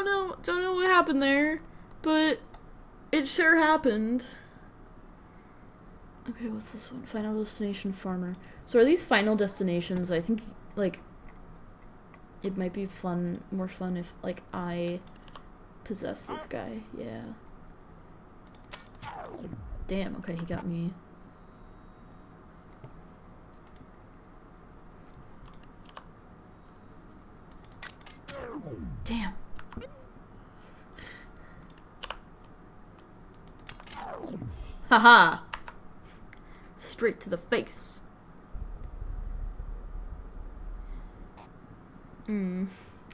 don't know what happened there, but it sure happened. Okay, what's this one? Final Destination Farmer. So are these final destinations? I think, like, it might be more fun if, like, I possess this guy. Yeah. Damn, okay, he got me. Damn. Haha. Straight to the face.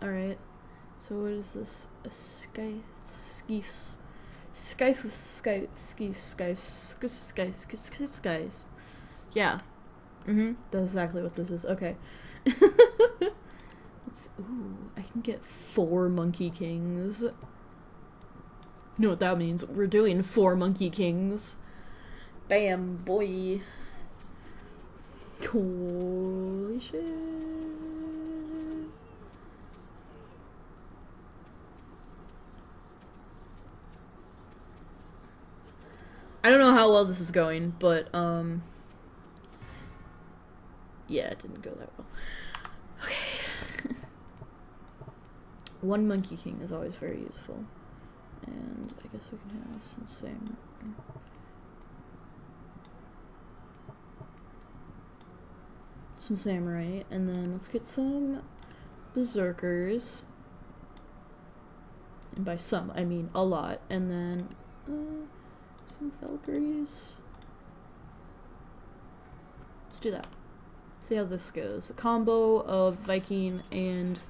Alright. So what is this? A skeefs. Skies. Yeah. That's exactly what this is. Okay. Ooh, I can get 4 Monkey Kings. You know what that means? We're doing 4 Monkey Kings. Bam, boy. Holy shit. I don't know how well this is going, but, yeah, it didn't go that well. Okay. 1 Monkey King is always very useful. And I guess we can have some samurai, and then let's get some berserkers. And by some, I mean a lot. And then, some Valkyries. Let's do that. See how this goes. A combo of Viking and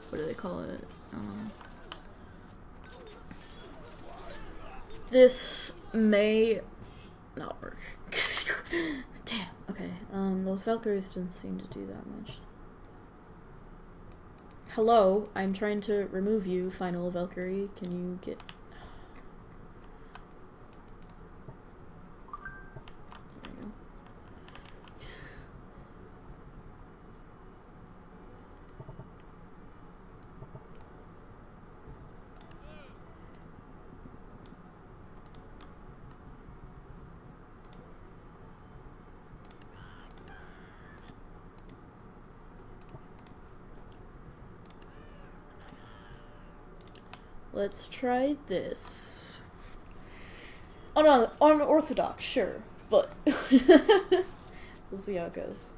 what do they call it? This may not work. Damn. Okay. Those Valkyries didn't seem to do that much. Hello, I'm trying to remove you, final Valkyrie. Can you get... There you go. Let's try this. Unorthodox, sure, but we'll see how it goes.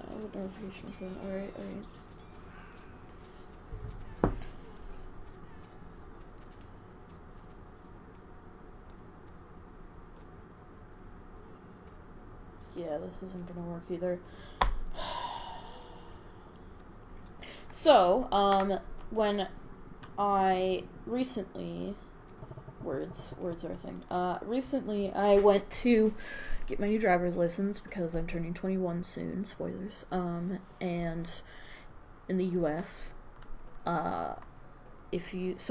What notification is that? Alright. Yeah, this isn't gonna work either. So, when I recently, words are a thing. Recently I went to get my new driver's license because I'm turning 21 soon, spoilers, and in the US, so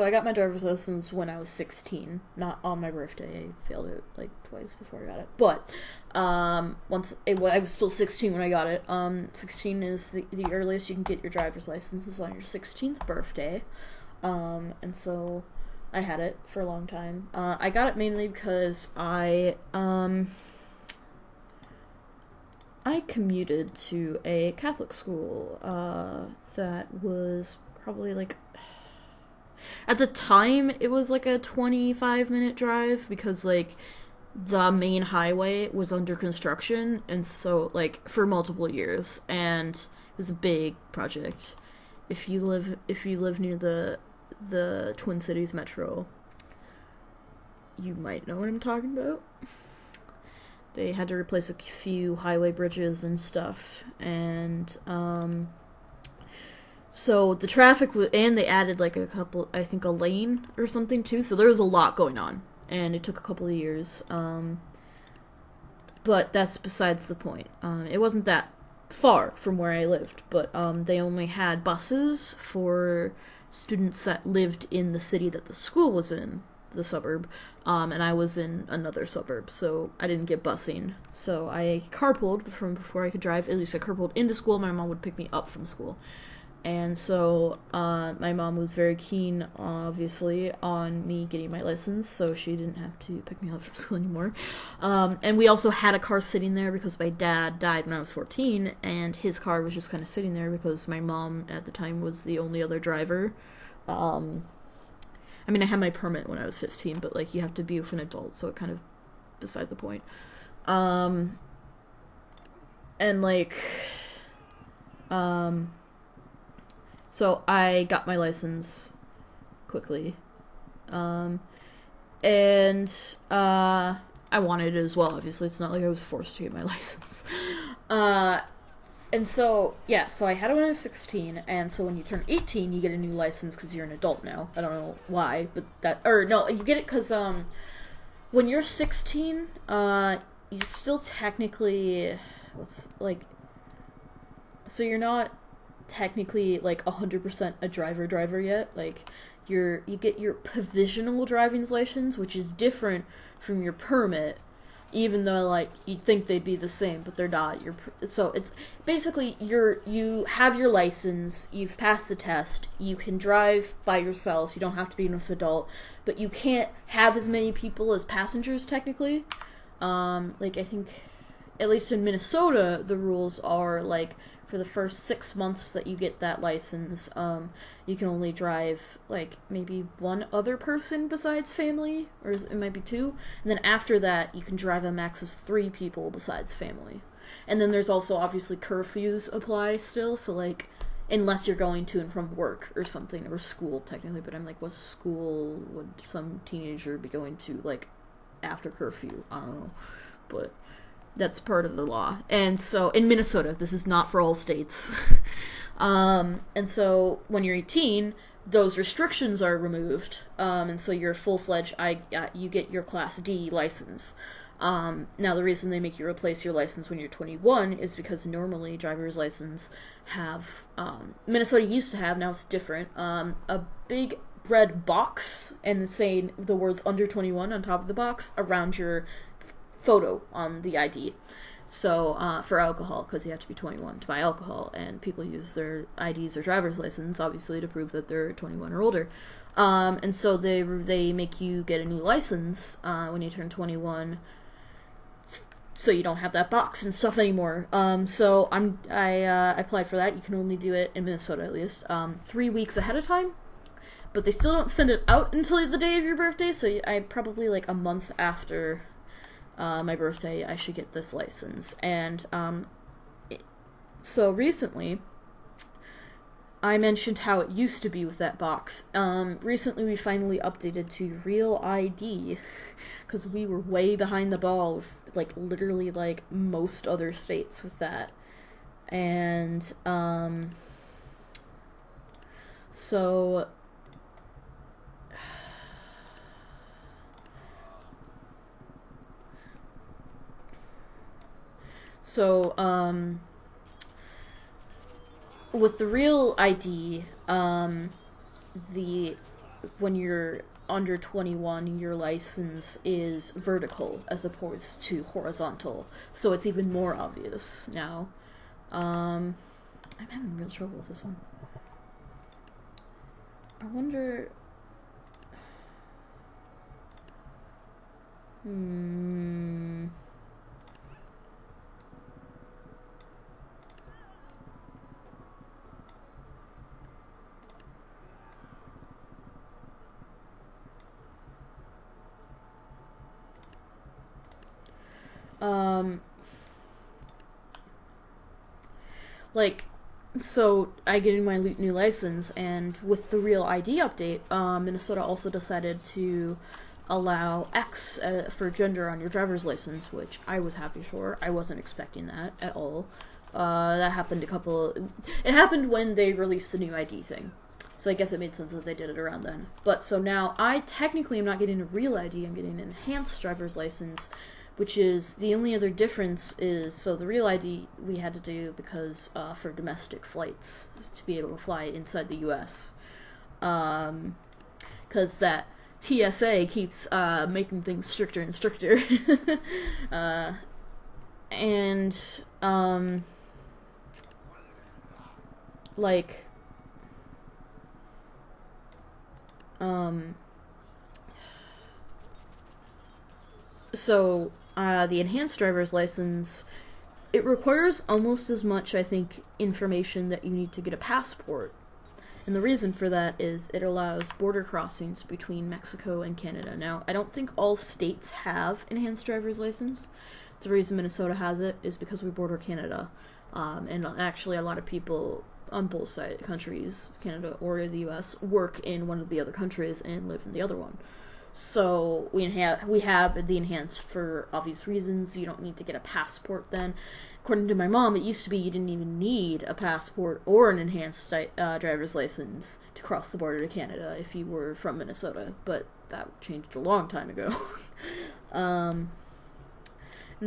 I got my driver's license when I was 16, not on my birthday. I failed it like twice before I got it, but, I was still 16 when I got it. 16 is the earliest you can get your driver's license is on your 16th birthday. And so I had it for a long time. I got it mainly because I commuted to a Catholic school, that was probably like, at the time, it was like a 25-minute drive because, like, the main highway was under construction, and so, like, for multiple years, and it was a big project. If you live near the Twin Cities Metro, you might know what I'm talking about. They had to replace a few highway bridges and stuff, and so the traffic and they added like a couple, I think a lane or something too, so there was a lot going on, and it took a couple of years, but that's besides the point. It wasn't that far from where I lived, but they only had buses for students that lived in the city that the school was in, the suburb, and I was in another suburb, so I didn't get busing. So I carpooled from before I could drive. At least I carpooled into school. My mom would pick me up from school. And so my mom was very keen, obviously, on me getting my license, so she didn't have to pick me up from school anymore. And we also had a car sitting there because my dad died when I was 14, and his car was just kind of sitting there because my mom at the time was the only other driver. I mean, I had my permit when I was 15, but, like, you have to be with an adult, so it kind of beside the point. And, like, so I got my license quickly. And, I wanted it as well, obviously. It's not like I was forced to get my license. And so, yeah, so I had it when I was 16, and so when you turn 18, you get a new license because you're an adult now. I don't know why, but no, you get it because, when you're 16, you still technically, so you're not technically, like, 100% a driver yet. Like, you get your provisional driving license, which is different from your permit, even though, like, you'd think they'd be the same, but they're not. So it's basically you have your license, you've passed the test, you can drive by yourself, you don't have to be an adult, but you can't have as many people as passengers technically. Like, I think, at least in Minnesota, the rules are, like, for the first 6 months that you get that license, you can only drive, like, maybe one other person besides family, or it might be two, and then after that, you can drive a max of 3 people besides family. And then there's also, obviously, curfews apply still, so, like, unless you're going to and from work or something, or school, technically, but I'm like, what school would some teenager be going to, like, after curfew? I don't know, but that's part of the law. And so, in Minnesota, this is not for all states. And so, when you're 18, those restrictions are removed, and so you're full-fledged, you get your Class D license. Now, the reason they make you replace your license when you're 21 is because normally driver's license have, Minnesota used to have, now it's different, a big red box, and saying the words under 21 on top of the box around your photo on the ID. So, for alcohol, because you have to be 21 to buy alcohol, and people use their IDs or driver's license, obviously, to prove that they're 21 or older. And so they make you get a new license, when you turn 21, so you don't have that box and stuff anymore. So I applied for that. You can only do it in Minnesota, at least, 3 weeks ahead of time. But they still don't send it out until the day of your birthday, so I probably, like, a month after my birthday, I should get this license. And, so recently, I mentioned how it used to be with that box. Recently we finally updated to Real ID, because we were way behind the ball with, like, literally, like, most other states with that. And, so with the Real ID, when you're under 21, your license is vertical as opposed to horizontal, so it's even more obvious now. I'm having real trouble with this one. I wonder... like, so I get my new license, and with the Real ID update, Minnesota also decided to allow X for gender on your driver's license, which I was happy for. I wasn't expecting that at all. That happened it happened when they released the new ID thing. So I guess it made sense that they did it around then. But so now I technically am not getting a Real ID, I'm getting an enhanced driver's license, which is, the only other difference is, so the Real ID we had to do because, for domestic flights, to be able to fly inside the U.S. Because that TSA keeps, making things stricter and stricter. Like, Um, the enhanced driver's license, it requires almost as much, I think, information that you need to get a passport. And the reason for that is it allows border crossings between Mexico and Canada. Now, I don't think all states have enhanced driver's license. The reason Minnesota has it is because we border Canada. And actually a lot of people on both side countries, Canada or the US, work in one of the other countries and live in the other one. So we have the enhanced for obvious reasons. You don't need to get a passport then. According to my mom, it used to be you didn't even need a passport or an enhanced driver's license to cross the border to Canada if you were from Minnesota, but that changed a long time ago. And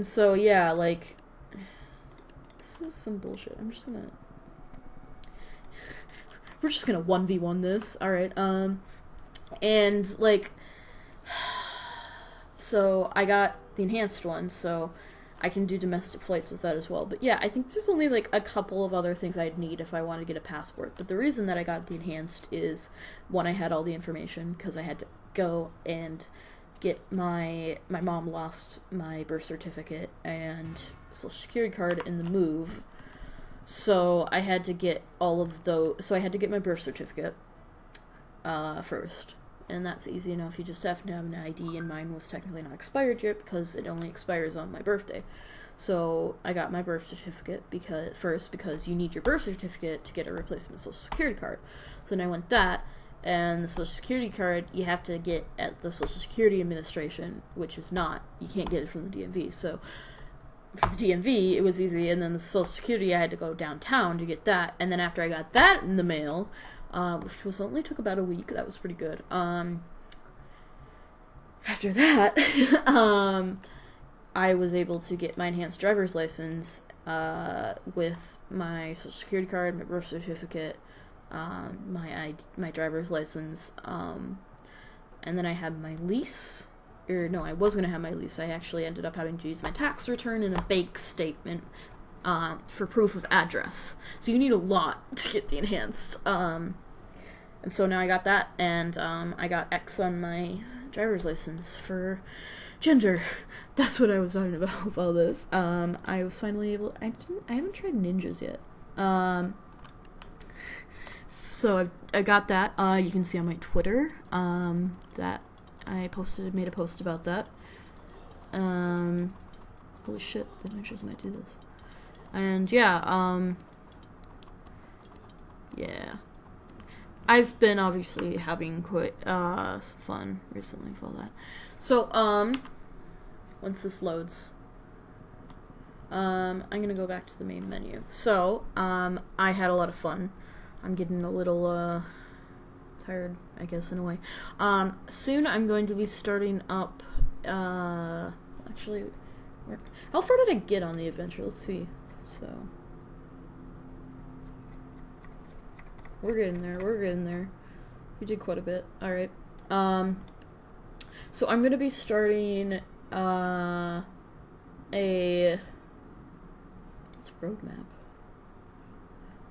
so, yeah, like, this is some bullshit. We're just gonna 1v1 this, alright, and, like, so I got the enhanced one, so I can do domestic flights with that as well. But yeah, I think there's only like a couple of other things I'd need if I want to get a passport. But the reason that I got the enhanced is, one, I had all the information because I had to go and get my mom lost my birth certificate and social security card in the move. So I had to get all of those. So I had to get my birth certificate first. And that's easy enough. You just have to have an ID, and mine was technically not expired yet because it only expires on my birthday. So I got my birth certificate because you need your birth certificate to get a replacement social security card. So then I went that, and the social security card you have to get at the Social Security Administration, which is not. You can't get it from the DMV. So for the DMV, it was easy, and then the Social Security, I had to go downtown to get that, and then after I got that in the mail, which only took about a week. That was pretty good. After that, I was able to get my enhanced driver's license with my social security card, my birth certificate, my driver's license, and then I had my lease. No, I was going to have my lease. I actually ended up having to use my tax return and a bank statement for proof of address. So you need a lot to get the enhanced. And so now I got that, and I got X on my driver's license for gender. That's what I was talking about with all this. I was finally able. I haven't tried ninjas yet. So I got that. You can see on my Twitter that I made a post about that. Holy shit, the ninjas might do this. And yeah, yeah. I've been obviously having quite some fun recently with all that. So, once this loads, I'm gonna go back to the main menu. So, I had a lot of fun. I'm getting a little, tired, I guess, in a way. Soon I'm going to be starting up, actually, how far did I get on the adventure? Let's see. So, we're getting there. We did quite a bit. Alright. So I'm gonna be starting, it's roadmap.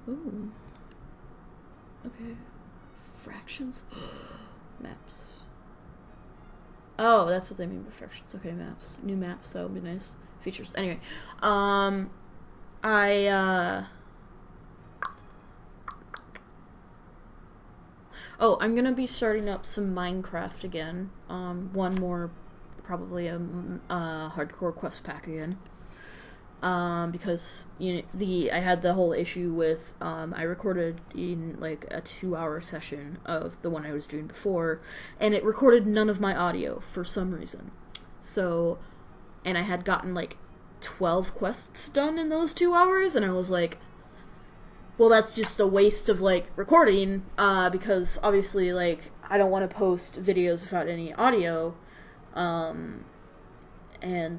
Ooh. Okay. Fractions? Maps. Oh, that's what they mean by fractions. Okay, maps. New maps, that would be nice. Features. Anyway. Oh, I'm gonna be starting up some Minecraft again. One more, probably a hardcore quest pack again. Because I had the whole issue with I recorded in like a 2-hour session of the one I was doing before, and it recorded none of my audio for some reason. So, and I had gotten like 12 quests done in those 2 hours, and I was like, well, that's just a waste of, like, recording, because, obviously, like, I don't want to post videos without any audio, and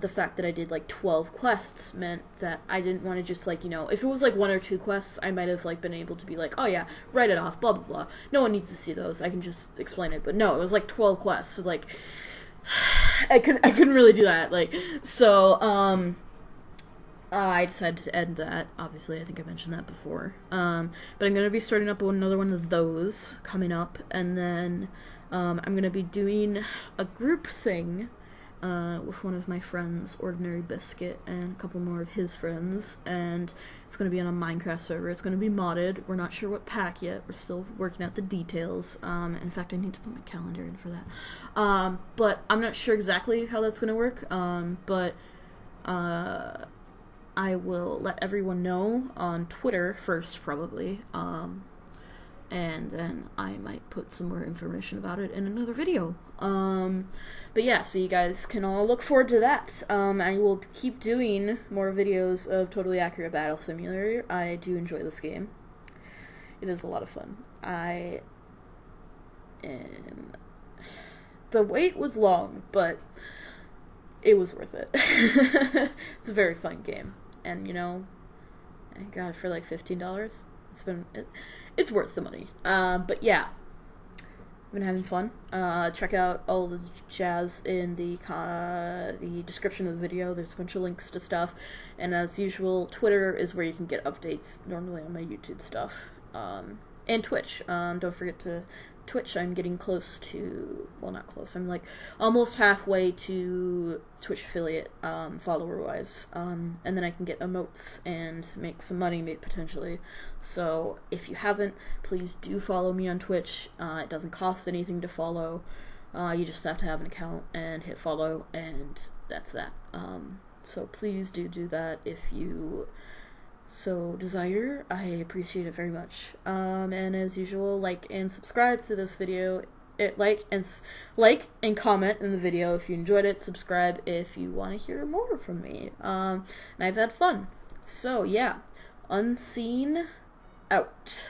the fact that I did, like, 12 quests meant that I didn't want to just, like, if it was, like, 1 or 2 quests, I might have, like, been able to be like, oh, yeah, write it off, blah, blah, blah. No one needs to see those, I can just explain it, but no, it was, like, 12 quests, so, like, I couldn't really do that, like, so, I decided to end that. Obviously, I think I mentioned that before. But I'm going to be starting up another one of those coming up, and then I'm going to be doing a group thing with one of my friends, Ordinary Biscuit, and a couple more of his friends, and it's going to be on a Minecraft server. It's going to be modded. We're not sure what pack yet. We're still working out the details. In fact, I need to put my calendar in for that. But I'm not sure exactly how that's going to work, but I will let everyone know on Twitter first, probably, and then I might put some more information about it in another video. But yeah, so you guys can all look forward to that. I will keep doing more videos of Totally Accurate Battle Simulator. I do enjoy this game. It is a lot of fun. The wait was long, but it was worth it. It's a very fun game. And, you know, I got it for like $15. It's worth the money. But yeah, I've been having fun. Check out all the jazz in the description of the video. There's a bunch of links to stuff. And as usual, Twitter is where you can get updates normally on my YouTube stuff. And Twitch. Don't forget to Twitch. I'm getting close to, well, not close, I'm like almost halfway to Twitch affiliate follower-wise, and then I can get emotes and make some money potentially. So if you haven't, please do follow me on Twitch. It doesn't cost anything to follow. You just have to have an account and hit follow, and that's that. So please do that if you so desire. I appreciate it very much. And as usual, like and subscribe to this video. Like and comment in the video if you enjoyed it. Subscribe if you want to hear more from me. And I've had fun. So yeah, Unseen out.